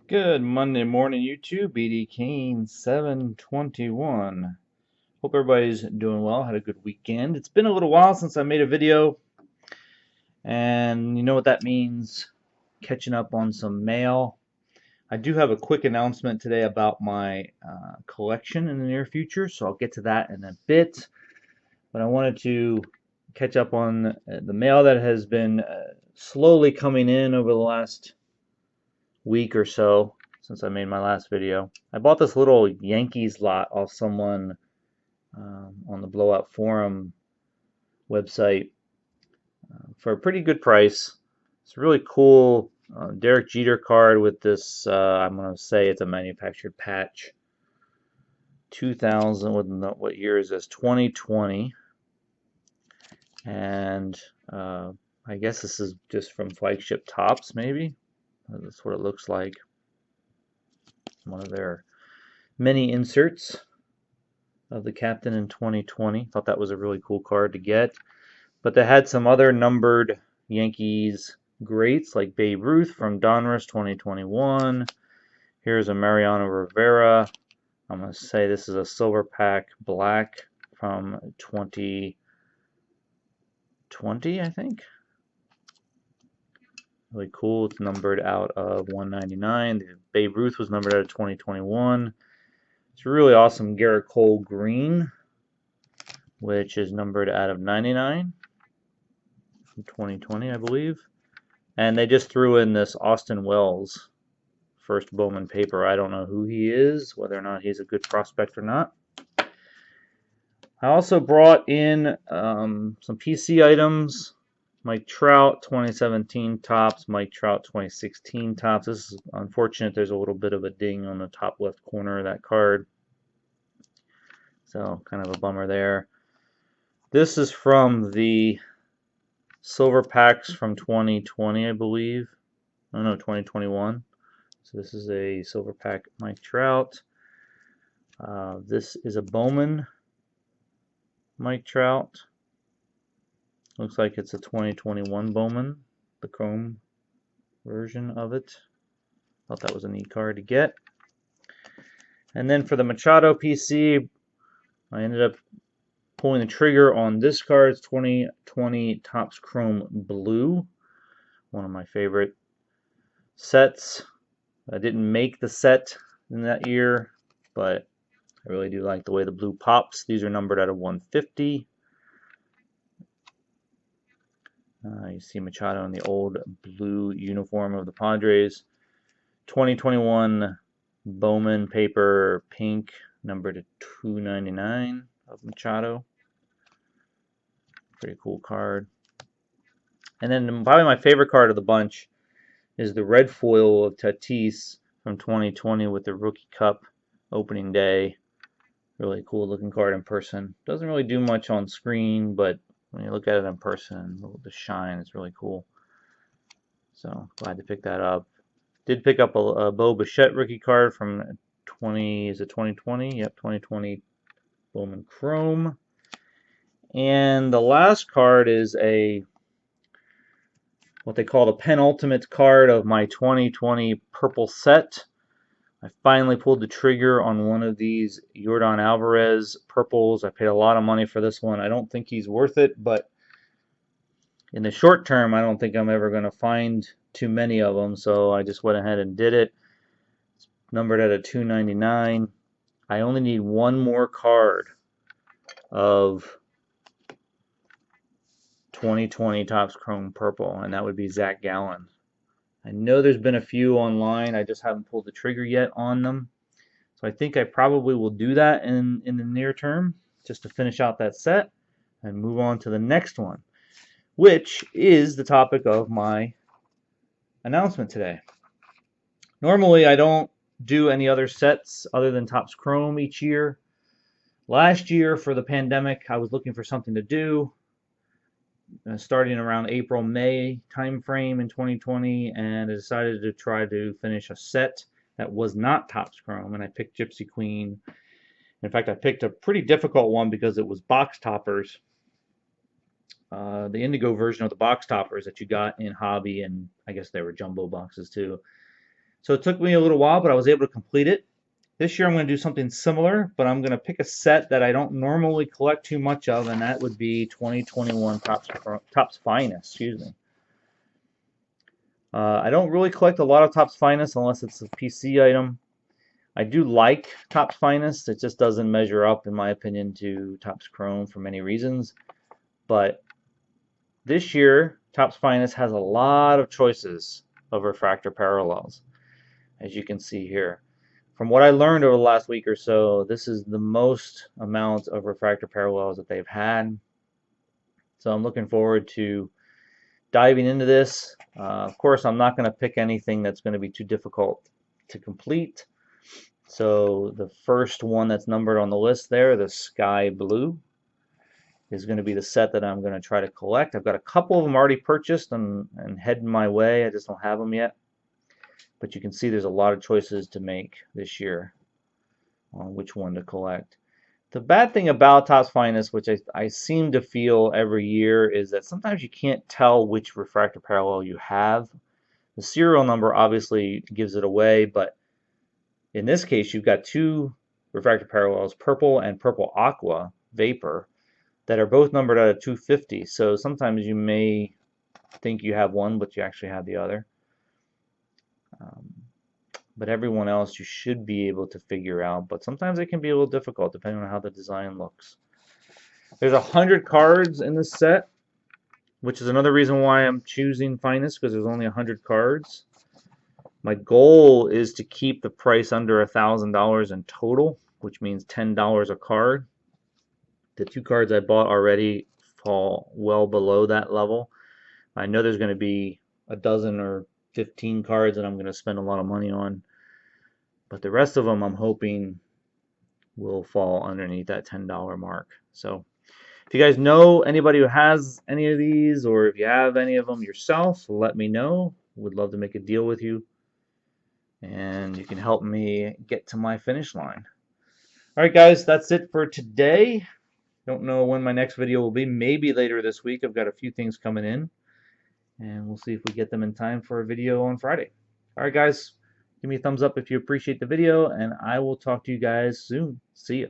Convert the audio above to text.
Good Monday morning, YouTube. BD Kane 721. Hope everybody's doing well. Had a good weekend. It's been a little while since I made a video, and you know what that means. Catching up on some mail. I do have a quick announcement today about my collection in the near future, so I'll get to that in a bit. But I wanted to catch up on the mail that has been slowly coming in over the last week or so since I made my last video. I bought this little Yankees lot off someone on the Blowout Forum website for a pretty good price. It's a really cool Derek Jeter card with this, I'm going to say it's a manufactured patch. 2000, what year is this? 2020. And I guess this is just from Flagship Tops, maybe. That's what it looks like. One of their many inserts of the captain in 2020. Thought that was a really cool card to get. But they had some other numbered Yankees greats like Babe Ruth from Donruss 2021. Here's a Mariano Rivera. I'm going to say this is a silver pack black from 2020, I think. Really cool. It's numbered out of 199. Babe Ruth was numbered out of 2021. It's really awesome Garrett Cole green, which is numbered out of 99 from 2020, I believe. And they just threw in this Austin Wells first Bowman paper. I don't know who he is, whether or not he's a good prospect or not. I also brought in some PC items. Mike Trout 2017 tops, Mike Trout 2016 tops. This is unfortunate. There's a little bit of a ding on the top left corner of that card. So kind of a bummer there. This is from the silver packs from 2020, I believe. Oh no, 2021. So this is a silver pack Mike Trout. This is a Bowman Mike Trout. Looks like it's a 2021 Bowman, the chrome version of it. Thought that was a neat card to get. And then for the Machado PC, I ended up pulling the trigger on this card's 2020 Topps Chrome Blue. One of my favorite sets. I didn't make the set in that year, but I really do like the way the blue pops. These are numbered out of 150. You see Machado in the old blue uniform of the Padres. 2021 Bowman paper pink, numbered to 299 of Machado. Pretty cool card. And then probably my favorite card of the bunch is the red foil of Tatis from 2020 with the Rookie Cup opening day. Really cool looking card in person. Doesn't really do much on screen, but when you look at it in person, the shine is really cool. So glad to pick that up. Did pick up a Bo Bichette rookie card from 2020? Yep, 2020 Bowman Chrome. And the last card is what they call the penultimate card of my 2020 purple set. I finally pulled the trigger on one of these Yordan Alvarez purples. I paid a lot of money for this one. I don't think he's worth it, but in the short term, I don't think I'm ever going to find too many of them, so I just went ahead and did it. It's numbered at a 299. I only need one more card of 2020 Topps Chrome Purple, and that would be Zach Gallen. I know there's been a few online. I just haven't pulled the trigger yet on them. So I think I probably will do that in the near term, just to finish out that set and move on to the next one, which is the topic of my announcement today. Normally, I don't do any other sets other than Topps Chrome each year. Last year, for the pandemic, I was looking for something to do. Starting around April, May timeframe in 2020, and I decided to try to finish a set that was not Topps Chrome, and I picked Gypsy Queen. In fact, I picked a pretty difficult one because it was box toppers. The indigo version of the box toppers that you got in Hobby, and I guess they were jumbo boxes too. So it took me a little while, but I was able to complete it. This year I'm going to do something similar, but I'm going to pick a set that I don't normally collect too much of, and that would be 2021 Topps Finest. Excuse me. I don't really collect a lot of Topps Finest unless it's a PC item. I do like Topps Finest. It just doesn't measure up, in my opinion, to Topps Chrome for many reasons. But this year, Topps Finest has a lot of choices of refractor parallels, as you can see here. From what I learned over the last week or so, this is the most amount of refractor parallels that they've had. So I'm looking forward to diving into this. Of course, I'm not going to pick anything that's going to be too difficult to complete. So the first one that's numbered on the list there, the Sky Blue, is going to be the set that I'm going to try to collect. I've got a couple of them already purchased and heading my way. I just don't have them yet. But you can see there's a lot of choices to make this year on which one to collect. The bad thing about Topps Finest, which I seem to feel every year, is that sometimes you can't tell which refractor parallel you have. The serial number obviously gives it away, but in this case you've got two refractor parallels, purple and purple aqua vapor, that are both numbered out of 250. So sometimes you may think you have one, but you actually have the other. But everyone else you should be able to figure out, but sometimes it can be a little difficult depending on how the design looks. There's 100 cards in this set, which is another reason why I'm choosing Finest, because there's only 100 cards. My goal is to keep the price under $1,000 in total, which means $10 a card. The two cards I bought already fall well below that level. I know there's going to be a dozen or 15 cards that I'm going to spend a lot of money on, but the rest of them I'm hoping will fall underneath that $10 mark. So if you guys know anybody who has any of these, or if you have any of them yourself, let me know. Would love to make a deal with you, and you can help me get to my finish line. Alright guys, that's it for today. Don't know when my next video will be. Maybe later this week. I've got a few things coming in, and we'll see if we get them in time for a video on Friday. Alright guys, give me a thumbs up if you appreciate the video, and I will talk to you guys soon. See ya.